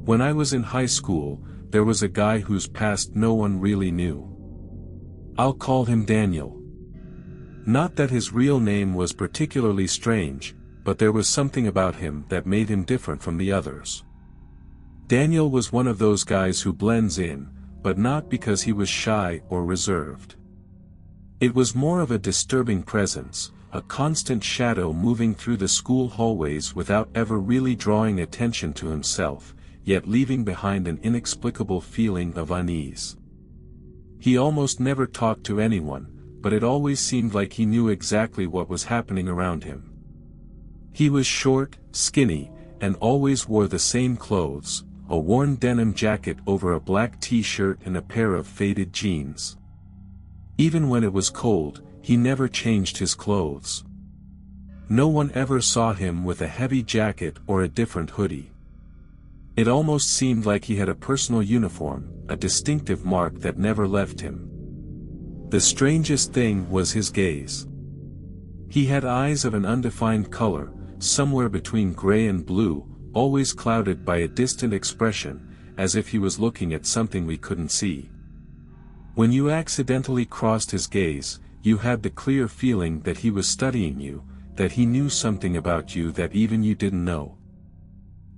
When I was in high school, there was a guy whose past no one really knew. I'll call him Daniel. Not that his real name was particularly strange, but there was something about him that made him different from the others. Daniel was one of those guys who blends in, but not because he was shy or reserved. It was more of a disturbing presence, a constant shadow moving through the school hallways without ever really drawing attention to himself, yet leaving behind an inexplicable feeling of unease. He almost never talked to anyone, but it always seemed like he knew exactly what was happening around him. He was short, skinny, and always wore the same clothes, a worn denim jacket over a black t-shirt and a pair of faded jeans. Even when it was cold, he never changed his clothes. No one ever saw him with a heavy jacket or a different hoodie. It almost seemed like he had a personal uniform, a distinctive mark that never left him. The strangest thing was his gaze. He had eyes of an undefined color, somewhere between gray and blue, always clouded by a distant expression, as if he was looking at something we couldn't see. When you accidentally crossed his gaze, you had the clear feeling that he was studying you, that he knew something about you that even you didn't know.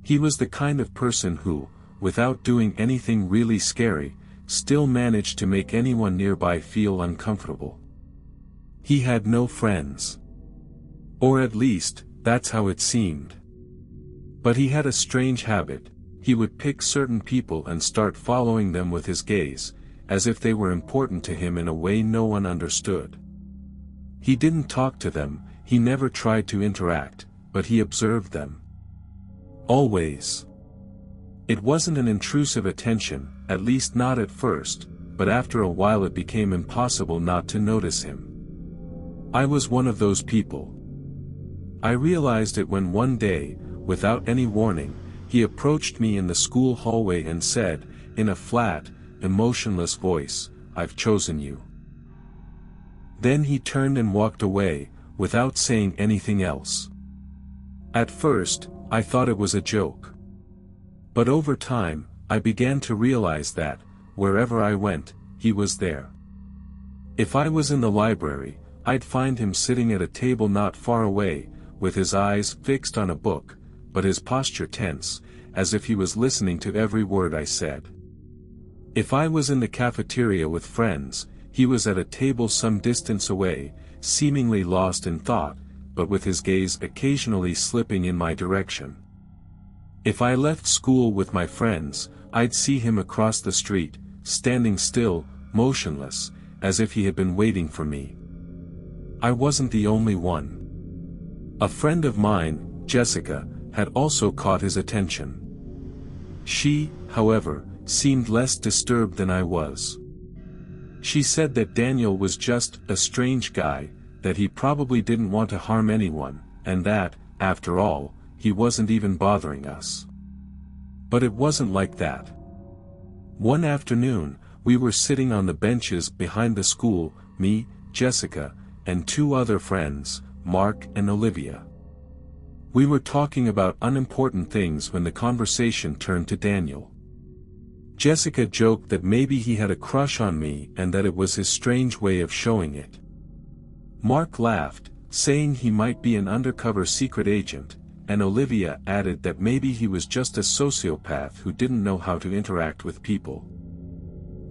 He was the kind of person who, without doing anything really scary, still managed to make anyone nearby feel uncomfortable. He had no friends. Or at least, that's how it seemed. But he had a strange habit. He would pick certain people and start following them with his gaze, as if they were important to him in a way no one understood. He didn't talk to them, he never tried to interact, but he observed them. Always. It wasn't an intrusive attention, at least not at first, but after a while it became impossible not to notice him. I was one of those people. I realized it when one day, without any warning, he approached me in the school hallway and said, in a flat, emotionless voice, "I've chosen you." Then he turned and walked away, without saying anything else. At first, I thought it was a joke. But over time, I began to realize that, wherever I went, he was there. If I was in the library, I'd find him sitting at a table not far away, with his eyes fixed on a book, but his posture tense, as if he was listening to every word I said. If I was in the cafeteria with friends, he was at a table some distance away, seemingly lost in thought, but with his gaze occasionally slipping in my direction. If I left school with my friends, I'd see him across the street, standing still, motionless, as if he had been waiting for me. I wasn't the only one. A friend of mine, Jessica, had also caught his attention. She, however, seemed less disturbed than I was. She said that Daniel was just a strange guy, that he probably didn't want to harm anyone, and that, after all, he wasn't even bothering us. But it wasn't like that. One afternoon, we were sitting on the benches behind the school, me, Jessica, and two other friends, Mark and Olivia. We were talking about unimportant things when the conversation turned to Daniel. Jessica joked that maybe he had a crush on me and that it was his strange way of showing it. Mark laughed, saying he might be an undercover secret agent, and Olivia added that maybe he was just a sociopath who didn't know how to interact with people.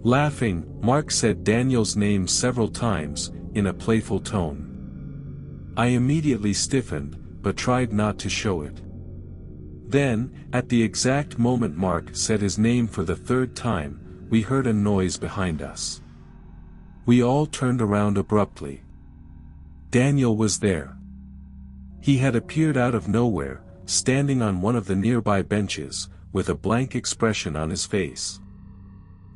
Laughing, Mark said Daniel's name several times, in a playful tone. I immediately stiffened, but tried not to show it. Then, at the exact moment Mark said his name for the third time, we heard a noise behind us. We all turned around abruptly. Daniel was there. He had appeared out of nowhere, standing on one of the nearby benches, with a blank expression on his face.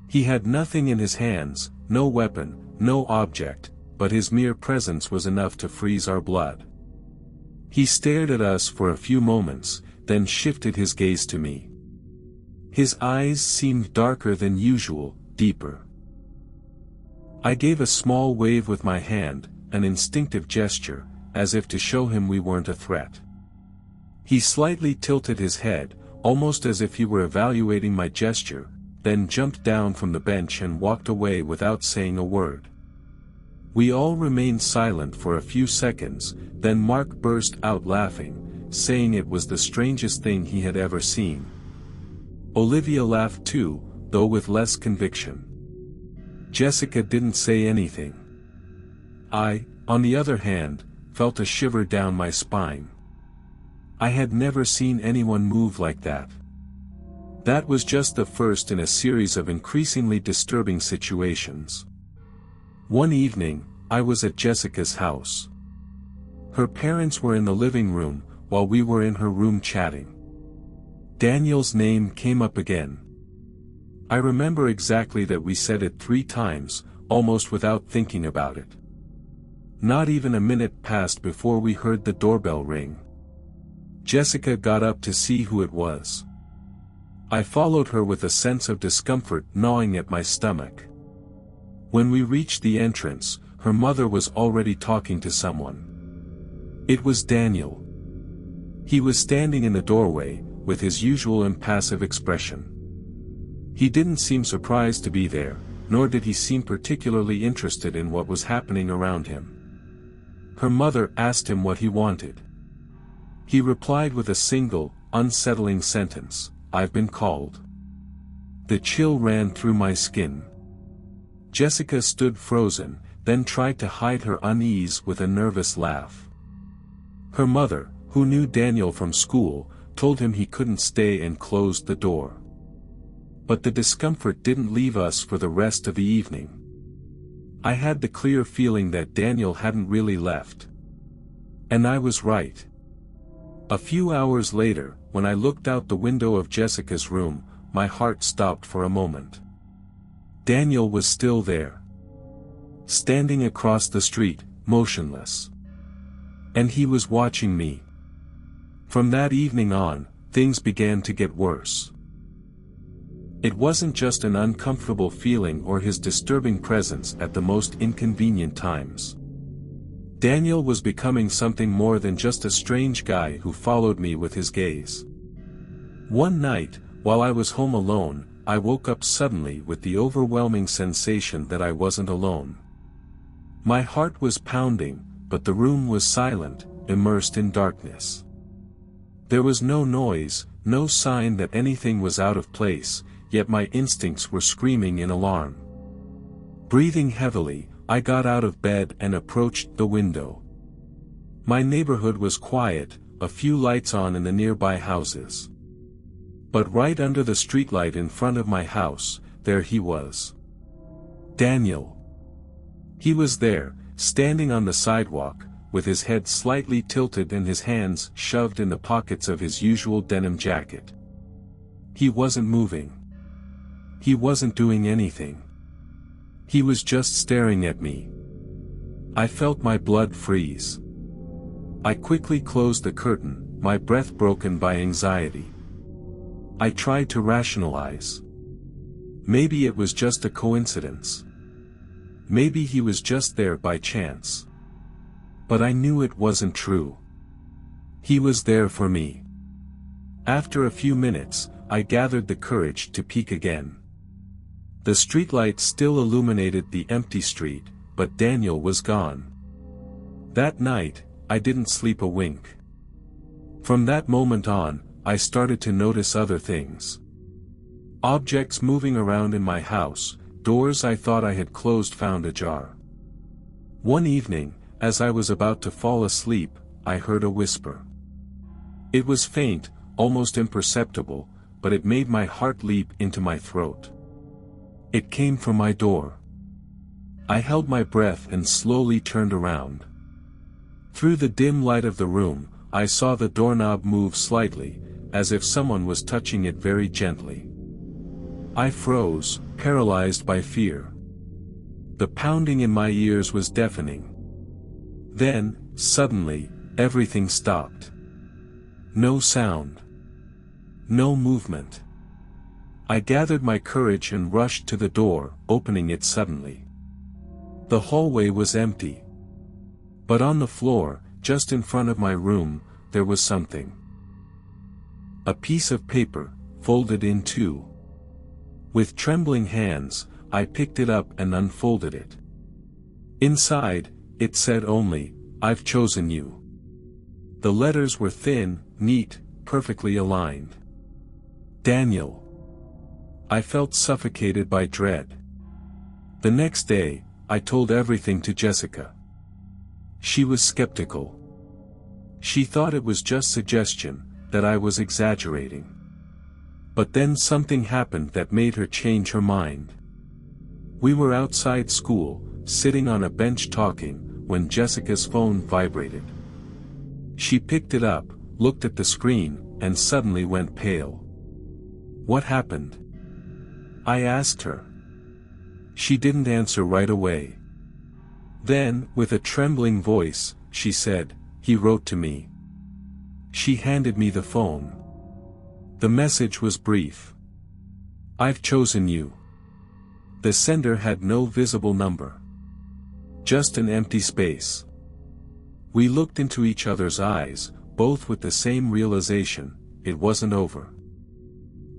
He had nothing in his hands, no weapon, no object, but his mere presence was enough to freeze our blood. He stared at us for a few moments, then shifted his gaze to me. His eyes seemed darker than usual, deeper. I gave a small wave with my hand, an instinctive gesture, as if to show him we weren't a threat. He slightly tilted his head, almost as if he were evaluating my gesture, then jumped down from the bench and walked away without saying a word. We all remained silent for a few seconds, then Mark burst out laughing, saying it was the strangest thing he had ever seen. Olivia laughed too, though with less conviction. Jessica didn't say anything. I, on the other hand, felt a shiver down my spine. I had never seen anyone move like that. That was just the first in a series of increasingly disturbing situations. One evening, I was at Jessica's house. Her parents were in the living room, while we were in her room chatting. Daniel's name came up again. I remember exactly that we said it 3 times, almost without thinking about it. Not even a minute passed before we heard the doorbell ring. Jessica got up to see who it was. I followed her with a sense of discomfort gnawing at my stomach. When we reached the entrance, her mother was already talking to someone. It was Daniel. He was standing in the doorway, with his usual impassive expression. He didn't seem surprised to be there, nor did he seem particularly interested in what was happening around him. Her mother asked him what he wanted. He replied with a single, unsettling sentence, "I've been called." The chill ran through my skin. Jessica stood frozen, then tried to hide her unease with a nervous laugh. Her mother, who knew Daniel from school, told him he couldn't stay and closed the door. But the discomfort didn't leave us for the rest of the evening. I had the clear feeling that Daniel hadn't really left. And I was right. A few hours later, when I looked out the window of Jessica's room, my heart stopped for a moment. Daniel was still there. Standing across the street, motionless. And he was watching me. From that evening on, things began to get worse. It wasn't just an uncomfortable feeling or his disturbing presence at the most inconvenient times. Daniel was becoming something more than just a strange guy who followed me with his gaze. One night, while I was home alone, I woke up suddenly with the overwhelming sensation that I wasn't alone. My heart was pounding, but the room was silent, immersed in darkness. There was no noise, no sign that anything was out of place, yet my instincts were screaming in alarm. Breathing heavily, I got out of bed and approached the window. My neighborhood was quiet, a few lights on in the nearby houses. But right under the streetlight in front of my house, there he was. Daniel. He was there, standing on the sidewalk, with his head slightly tilted and his hands shoved in the pockets of his usual denim jacket. He wasn't moving. He wasn't doing anything. He was just staring at me. I felt my blood freeze. I quickly closed the curtain, my breath broken by anxiety. I tried to rationalize. Maybe it was just a coincidence. Maybe he was just there by chance. But I knew it wasn't true. He was there for me. After a few minutes, I gathered the courage to peek again. The streetlight still illuminated the empty street, but Daniel was gone. That night, I didn't sleep a wink. From that moment on, I started to notice other things. Objects moving around in my house, doors I thought I had closed found ajar. One evening, as I was about to fall asleep, I heard a whisper. It was faint, almost imperceptible, but it made my heart leap into my throat. It came from my door. I held my breath and slowly turned around. Through the dim light of the room, I saw the doorknob move slightly, as if someone was touching it very gently. I froze, paralyzed by fear. The pounding in my ears was deafening. Then, suddenly, everything stopped. No sound. No movement. I gathered my courage and rushed to the door, opening it suddenly. The hallway was empty. But on the floor, just in front of my room, there was something. A piece of paper, folded in two. With trembling hands, I picked it up and unfolded it. Inside, it said only, "I've chosen you." The letters were thin, neat, perfectly aligned. Daniel. I felt suffocated by dread. The next day, I told everything to Jessica. She was skeptical. She thought it was just suggestion, that I was exaggerating. But then something happened that made her change her mind. We were outside school, sitting on a bench talking, when Jessica's phone vibrated. She picked it up, looked at the screen, and suddenly went pale. "What happened?" I asked her. She didn't answer right away. Then, with a trembling voice, she said, "He wrote to me." She handed me the phone. The message was brief. "I've chosen you." The sender had no visible number. Just an empty space. We looked into each other's eyes, both with the same realization: it wasn't over.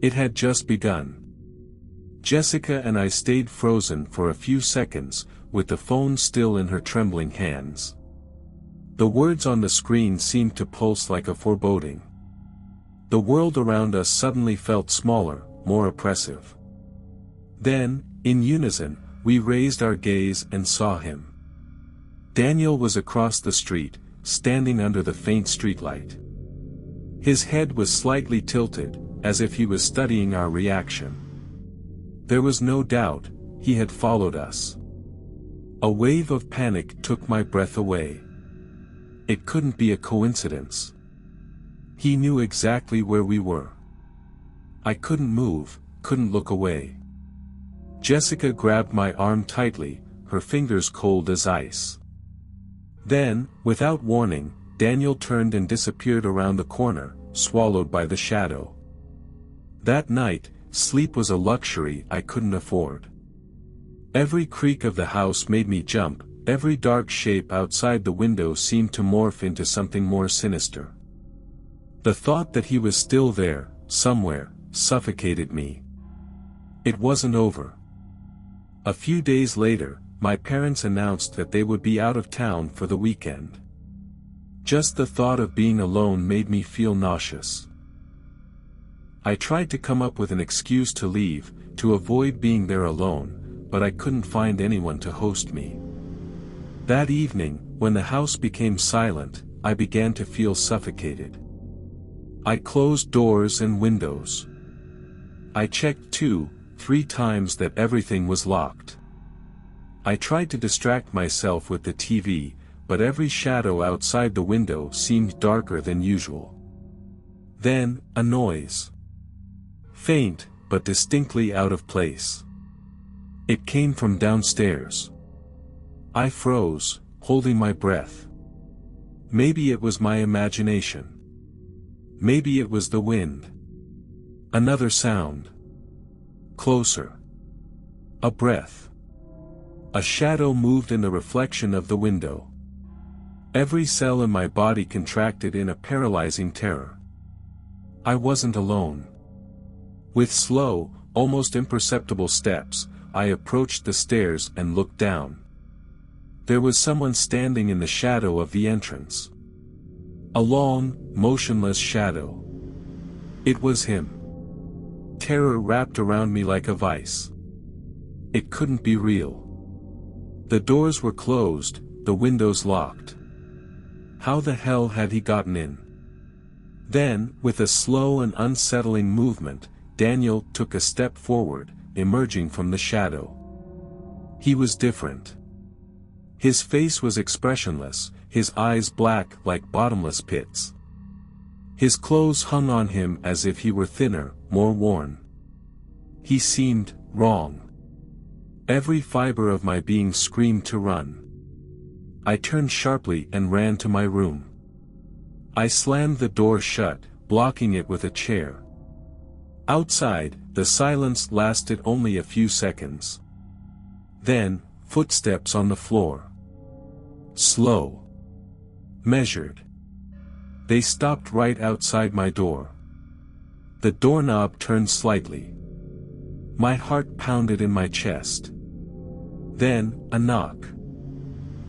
It had just begun. Jessica and I stayed frozen for a few seconds, with the phone still in her trembling hands. The words on the screen seemed to pulse like a foreboding. The world around us suddenly felt smaller, more oppressive. Then, in unison, we raised our gaze and saw him. Daniel was across the street, standing under the faint streetlight. His head was slightly tilted, as if he was studying our reaction. There was no doubt, he had followed us. A wave of panic took my breath away. It couldn't be a coincidence. He knew exactly where we were. I couldn't move, couldn't look away. Jessica grabbed my arm tightly, her fingers cold as ice. Then, without warning, Daniel turned and disappeared around the corner, swallowed by the shadow. That night, sleep was a luxury I couldn't afford. Every creak of the house made me jump, every dark shape outside the window seemed to morph into something more sinister. The thought that he was still there, somewhere, suffocated me. It wasn't over. A few days later, my parents announced that they would be out of town for the weekend. Just the thought of being alone made me feel nauseous. I tried to come up with an excuse to leave, to avoid being there alone, but I couldn't find anyone to host me. That evening, when the house became silent, I began to feel suffocated. I closed doors and windows. I checked 2-3 times that everything was locked. I tried to distract myself with the TV, but every shadow outside the window seemed darker than usual. Then, a noise. Faint, but distinctly out of place. It came from downstairs. I froze, holding my breath. Maybe it was my imagination. Maybe it was the wind. Another sound. Closer. A breath. A shadow moved in the reflection of the window. Every cell in my body contracted in a paralyzing terror. I wasn't alone. With slow, almost imperceptible steps, I approached the stairs and looked down. There was someone standing in the shadow of the entrance. A long, motionless shadow. It was him. Terror wrapped around me like a vice. It couldn't be real. The doors were closed, the windows locked. How the hell had he gotten in? Then, with a slow and unsettling movement, Daniel took a step forward, emerging from the shadow. He was different. His face was expressionless, his eyes black like bottomless pits. His clothes hung on him as if he were thinner, more worn. He seemed wrong. Every fiber of my being screamed to run. I turned sharply and ran to my room. I slammed the door shut, blocking it with a chair. Outside, the silence lasted only a few seconds. Then, footsteps on the floor. Slow. Measured. They stopped right outside my door. The doorknob turned slightly. My heart pounded in my chest. Then, a knock.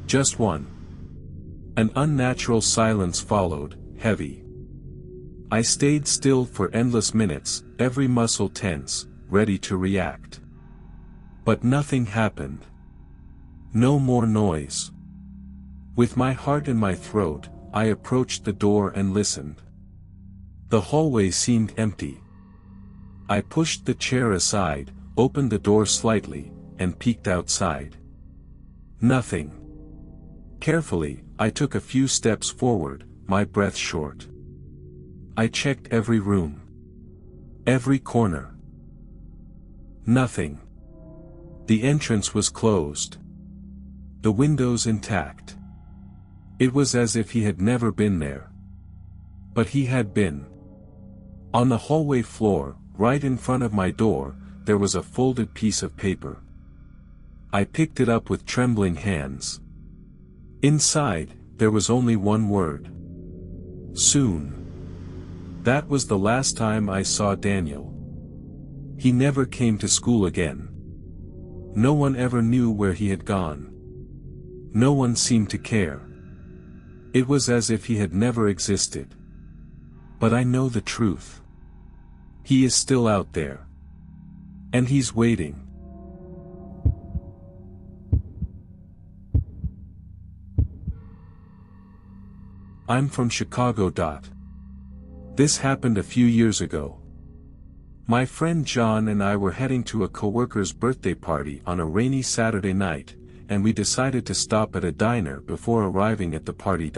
Just one. An unnatural silence followed, heavy. I stayed still for endless minutes, every muscle tense, ready to react. But nothing happened. No more noise. With my heart in my throat, I approached the door and listened. The hallway seemed empty. I pushed the chair aside, opened the door slightly, and peeked outside. Nothing. Carefully, I took a few steps forward, my breath short. I checked every room. Every corner. Nothing. The entrance was closed. The windows intact. It was as if he had never been there. But he had been. On the hallway floor, right in front of my door, there was a folded piece of paper. I picked it up with trembling hands. Inside, there was only one word. Soon. That was the last time I saw Daniel. He never came to school again. No one ever knew where he had gone. No one seemed to care. It was as if he had never existed. But I know the truth. He is still out there. And he's waiting. I'm from Chicago. This happened a few years ago. My friend John and I were heading to a coworker's birthday party on a rainy Saturday night, and we decided to stop at a diner before arriving at the party.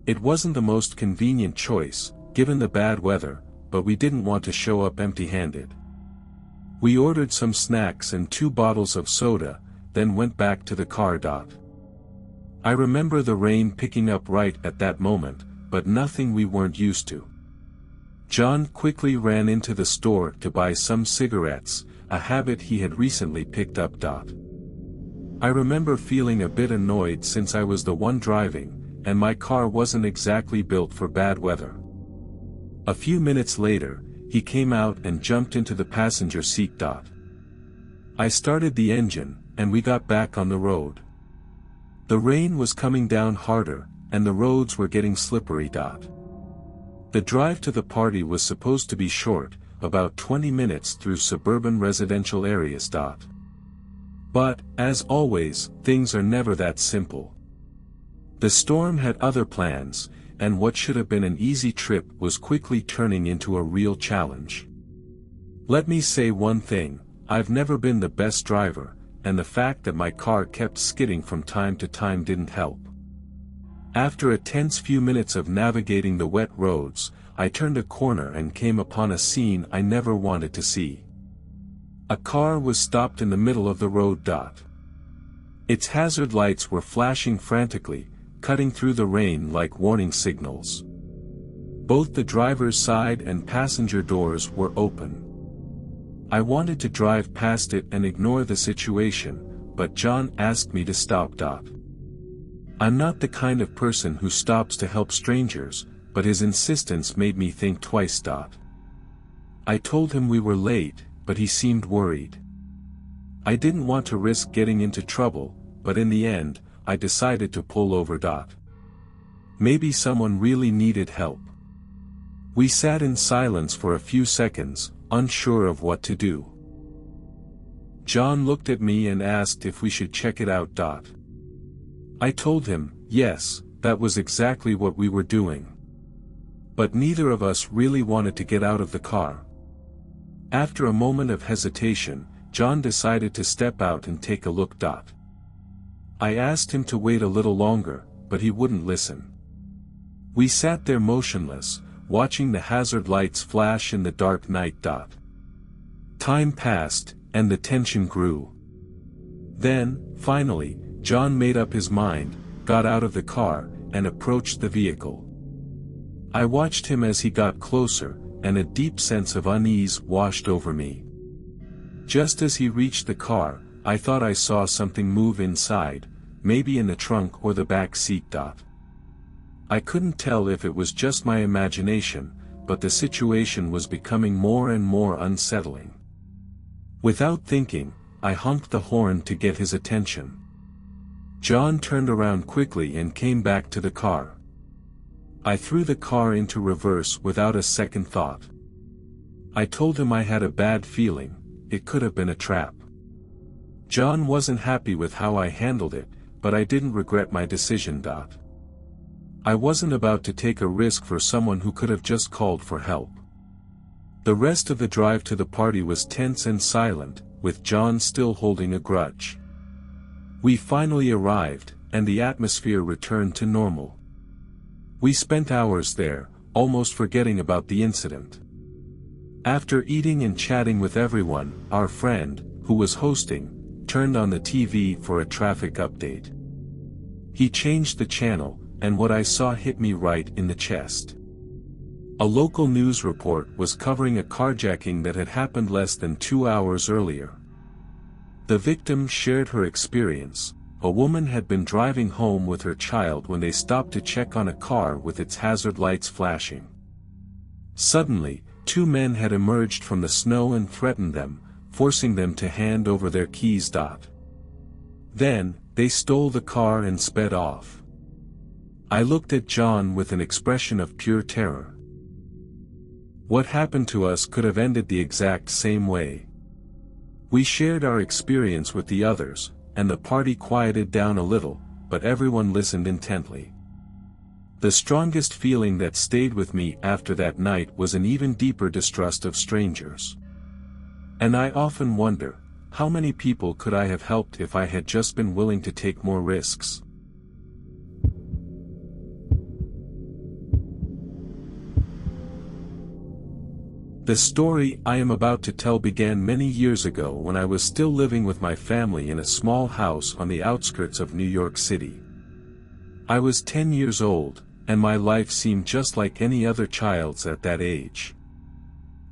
It wasn't the most convenient choice, given the bad weather, but we didn't want to show up empty-handed. We ordered some snacks and 2 bottles of soda, then went back to the car. I remember the rain picking up right at that moment, but nothing we weren't used to. John quickly ran into the store to buy some cigarettes, a habit he had recently picked up. I remember feeling a bit annoyed since I was the one driving, and my car wasn't exactly built for bad weather. A few minutes later, he came out and jumped into the passenger seat. I started the engine, and we got back on the road. The rain was coming down harder, and the roads were getting slippery. The drive to the party was supposed to be short, about 20 minutes through suburban residential areas. But, as always, things are never that simple. The storm had other plans, and what should have been an easy trip was quickly turning into a real challenge. Let me say one thing, I've never been the best driver, and the fact that my car kept skidding from time to time didn't help. After a tense few minutes of navigating the wet roads, I turned a corner and came upon a scene I never wanted to see. A car was stopped in the middle of the road. Its hazard lights were flashing frantically, cutting through the rain like warning signals. Both the driver's side and passenger doors were open. I wanted to drive past it and ignore the situation, but John asked me to stop. I'm not the kind of person who stops to help strangers, but his insistence made me think twice. I told him we were late, but he seemed worried. I didn't want to risk getting into trouble, but in the end, I decided to pull over. Maybe someone really needed help. We sat in silence for a few seconds, unsure of what to do. John looked at me and asked if we should check it out. I told him, yes, that was exactly what we were doing. But neither of us really wanted to get out of the car. After a moment of hesitation, John decided to step out and take a look. I asked him to wait a little longer, but he wouldn't listen. We sat there motionless, watching the hazard lights flash in the dark night. Time passed, and the tension grew. Then, finally, John made up his mind, got out of the car, and approached the vehicle. I watched him as he got closer, and a deep sense of unease washed over me. Just as he reached the car, I thought I saw something move inside, maybe in the trunk or the back seat. I couldn't tell if it was just my imagination, but the situation was becoming more and more unsettling. Without thinking, I honked the horn to get his attention. John turned around quickly and came back to the car. I threw the car into reverse without a second thought. I told him I had a bad feeling, it could have been a trap. John wasn't happy with how I handled it, but I didn't regret my decision. I wasn't about to take a risk for someone who could have just called for help. The rest of the drive to the party was tense and silent, with John still holding a grudge. We finally arrived, and the atmosphere returned to normal. We spent hours there, almost forgetting about the incident. After eating and chatting with everyone, our friend, who was hosting, turned on the TV for a traffic update. He changed the channel, and what I saw hit me right in the chest. A local news report was covering a carjacking that had happened less than 2 hours earlier. The victim shared her experience. A woman had been driving home with her child when they stopped to check on a car with its hazard lights flashing. Suddenly, 2 men had emerged from the snow and threatened them, forcing them to hand over their keys. Then, they stole the car and sped off. I looked at John with an expression of pure terror. What happened to us could have ended the exact same way. We shared our experience with the others, and the party quieted down a little, but everyone listened intently. The strongest feeling that stayed with me after that night was an even deeper distrust of strangers. And I often wonder, how many people could I have helped if I had just been willing to take more risks? The story I am about to tell began many years ago when I was still living with my family in a small house on the outskirts of New York City. I was 10 years old, and my life seemed just like any other child's at that age.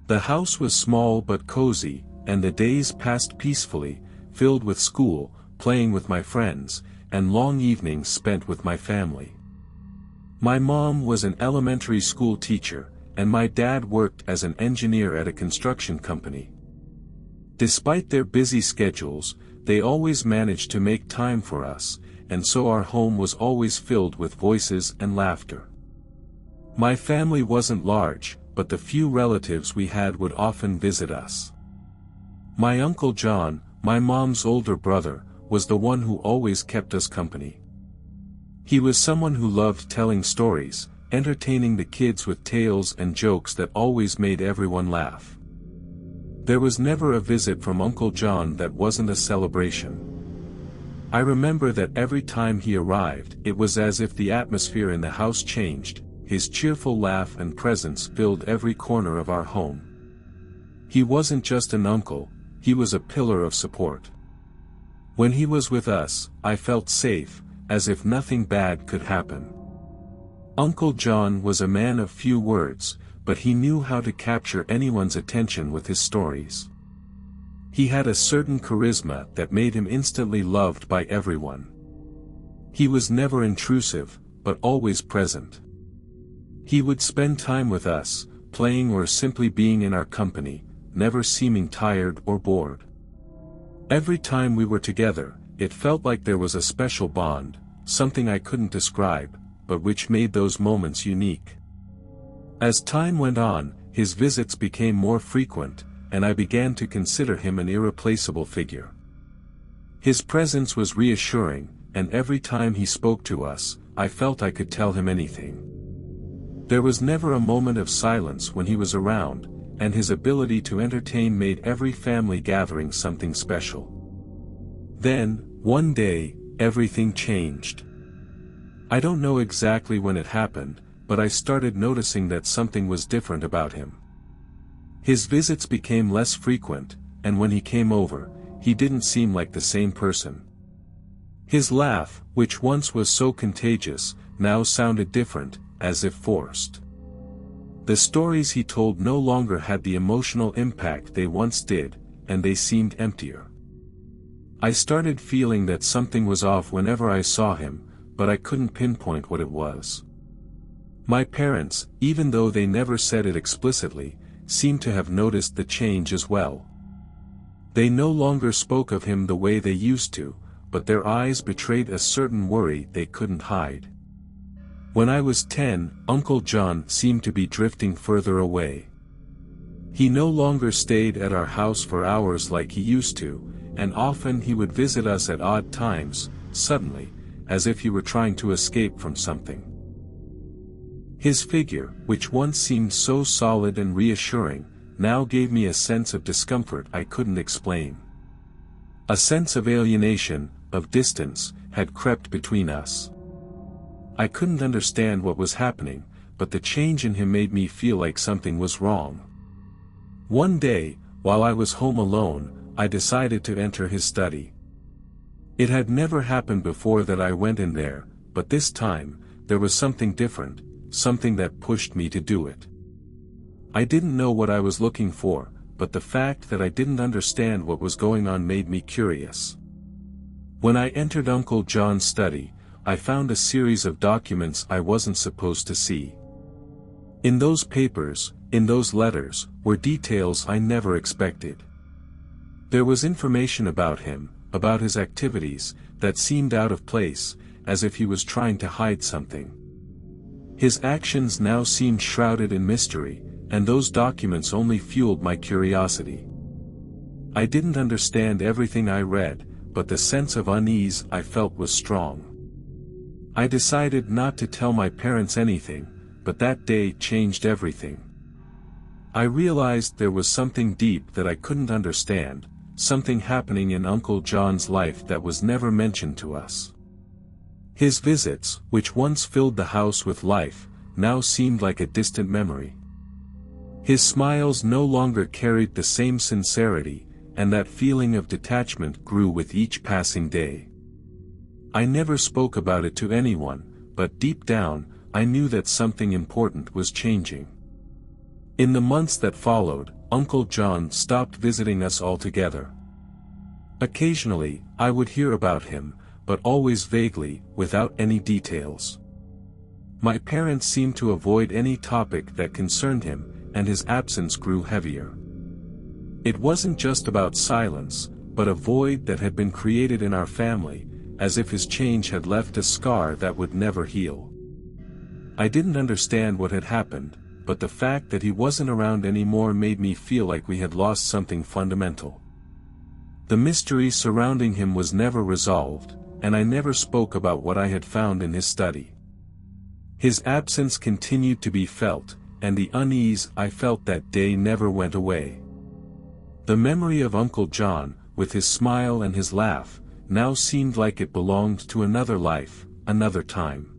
The house was small but cozy, and the days passed peacefully, filled with school, playing with my friends, and long evenings spent with my family. My mom was an elementary school teacher, and my dad worked as an engineer at a construction company. Despite their busy schedules, they always managed to make time for us, and so our home was always filled with voices and laughter. My family wasn't large, but the few relatives we had would often visit us. My Uncle John, my mom's older brother, was the one who always kept us company. He was someone who loved telling stories, entertaining the kids with tales and jokes that always made everyone laugh. There was never a visit from Uncle John that wasn't a celebration. I remember that every time he arrived, it was as if the atmosphere in the house changed. His cheerful laugh and presence filled every corner of our home. He wasn't just an uncle, he was a pillar of support. When he was with us, I felt safe, as if nothing bad could happen. Uncle John was a man of few words, but he knew how to capture anyone's attention with his stories. He had a certain charisma that made him instantly loved by everyone. He was never intrusive, but always present. He would spend time with us, playing or simply being in our company, never seeming tired or bored. Every time we were together, it felt like there was a special bond, something I couldn't describe, but which made those moments unique. As time went on, his visits became more frequent, and I began to consider him an irreplaceable figure. His presence was reassuring, and every time he spoke to us, I felt I could tell him anything. There was never a moment of silence when he was around, and his ability to entertain made every family gathering something special. Then, one day, everything changed. I don't know exactly when it happened, but I started noticing that something was different about him. His visits became less frequent, and when he came over, he didn't seem like the same person. His laugh, which once was so contagious, now sounded different, as if forced. The stories he told no longer had the emotional impact they once did, and they seemed emptier. I started feeling that something was off whenever I saw him, but I couldn't pinpoint what it was. My parents, even though they never said it explicitly, seemed to have noticed the change as well. They no longer spoke of him the way they used to, but their eyes betrayed a certain worry they couldn't hide. When I was 10, Uncle John seemed to be drifting further away. He no longer stayed at our house for hours like he used to, and often he would visit us at odd times, suddenly, as if he were trying to escape from something. His figure, which once seemed so solid and reassuring, now gave me a sense of discomfort I couldn't explain. A sense of alienation, of distance, had crept between us. I couldn't understand what was happening, but the change in him made me feel like something was wrong. One day, while I was home alone, I decided to enter his study. It had never happened before that I went in there, but this time, there was something different, something that pushed me to do it. I didn't know what I was looking for, but the fact that I didn't understand what was going on made me curious. When I entered Uncle John's study, I found a series of documents I wasn't supposed to see. In those papers, in those letters, were details I never expected. There was information about him, about his activities, that seemed out of place, as if he was trying to hide something. His actions now seemed shrouded in mystery, and those documents only fueled my curiosity. I didn't understand everything I read, but the sense of unease I felt was strong. I decided not to tell my parents anything, but that day changed everything. I realized there was something deep that I couldn't understand, something happening in Uncle John's life that was never mentioned to us. His visits, which once filled the house with life, now seemed like a distant memory. His smiles no longer carried the same sincerity, and that feeling of detachment grew with each passing day. I never spoke about it to anyone, but deep down, I knew that something important was changing. In the months that followed, Uncle John stopped visiting us altogether. Occasionally, I would hear about him, but always vaguely, without any details. My parents seemed to avoid any topic that concerned him, and his absence grew heavier. It wasn't just about silence, but a void that had been created in our family, as if his change had left a scar that would never heal. I didn't understand what had happened, but the fact that he wasn't around anymore made me feel like we had lost something fundamental. The mystery surrounding him was never resolved, and I never spoke about what I had found in his study. His absence continued to be felt, and the unease I felt that day never went away. The memory of Uncle John, with his smile and his laugh, now seemed like it belonged to another life, another time.